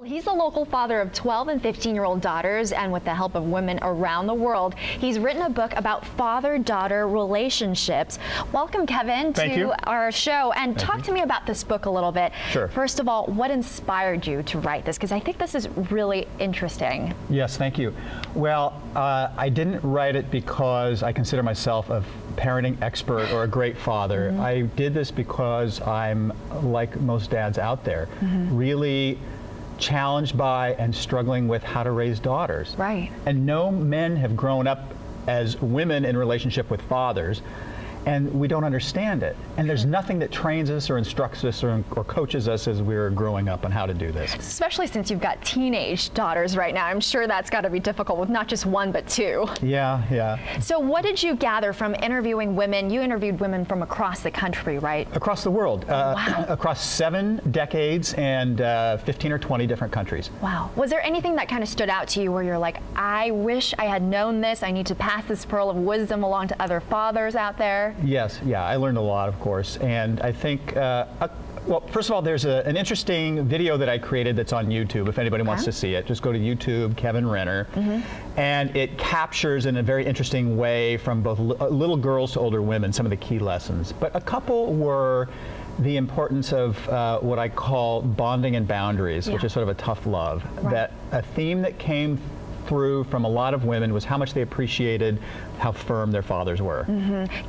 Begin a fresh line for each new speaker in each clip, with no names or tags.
He's the local father of 12 and 15-year-old daughters, and with the help of women around the world, he's written a book about father-daughter relationships. Welcome, Kevin, to our show, and talk to me about this book a little bit.
Sure.
First of all, what inspired you to write this? Because I think this is really interesting.
Yes, thank you. Well, I didn't write it because I consider myself a parenting expert or a great father. I did this because I'm, like most dads out there, really challenged by and struggling with how to raise daughters.
Right.
And no men have grown up as women in relationship with fathers, and we don't understand it. And there's nothing that trains us or instructs us or coaches us as we're growing up on how to do this.
Especially since you've got teenage daughters right now. I'm sure that's got to be difficult with not just one, but two.
Yeah.
So what did you gather from interviewing women? You interviewed women from across the country, right?
Across the world.
Wow.
Across 7 decades and 15 or 20 different countries.
Wow. Was there anything that kind of stood out to you where you're like, I wish I had known this. I need to pass this pearl of wisdom along to other fathers out there?
Yes, I learned a lot, of course, and I think, well, first of all, there's an interesting video that I created that's on YouTube. If anybody wants to see it, just go to YouTube, Kevin Renner, and it captures in a very interesting way from both little girls to older women some of the key lessons. But a couple were the importance of what I call bonding and boundaries, which is sort of a tough love. That a theme that came through from a lot of women was how much they appreciated how firm their fathers were.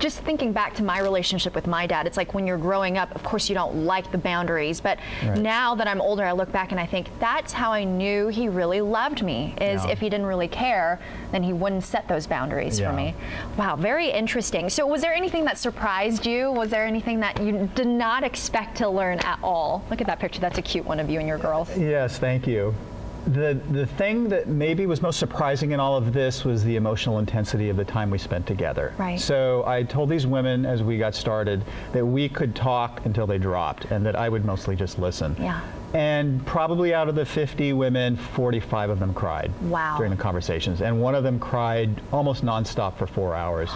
Just thinking back to my relationship with my dad, it's like when you're growing up, of course you don't like the boundaries, but now that I'm older, I look back and I think that's how I knew he really loved me, is if he didn't really care, then he wouldn't set those boundaries for me. Wow, very interesting. So was there anything that surprised you? Was there anything that you did not expect to learn at all? Look at that picture, that's a cute one of you and your girls.
Yes, thank you. The thing that maybe was most surprising in all of this was the emotional intensity of the time we spent together.
Right.
So I told these women as we got started that we could talk until they dropped and that I would mostly just listen.
Yeah.
And probably out of the 50 women, 45 of them cried during the conversations. And one of them cried almost nonstop for 4 hours.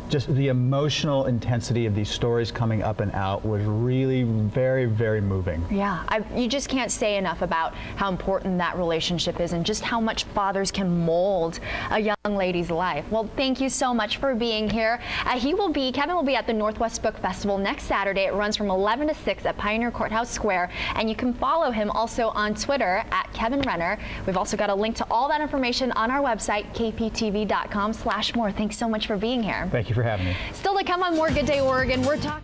Just the emotional intensity of these stories coming up and out was really very, very moving. Yeah,
you just can't say enough about how important that relationship is and just how much fathers can mold a young lady's life. Well, thank you so much for being here. Kevin will be at the Northwest Book Festival next Saturday. It runs from 11 to 6 at Pioneer Courthouse Square, and you can follow him also on Twitter at Kevin Renner. We've also got a link to all that information on our website, kptv.com/more. Thanks so much for being here.
Thank you for having me.
Still to come on more Good Day Oregon, we're talking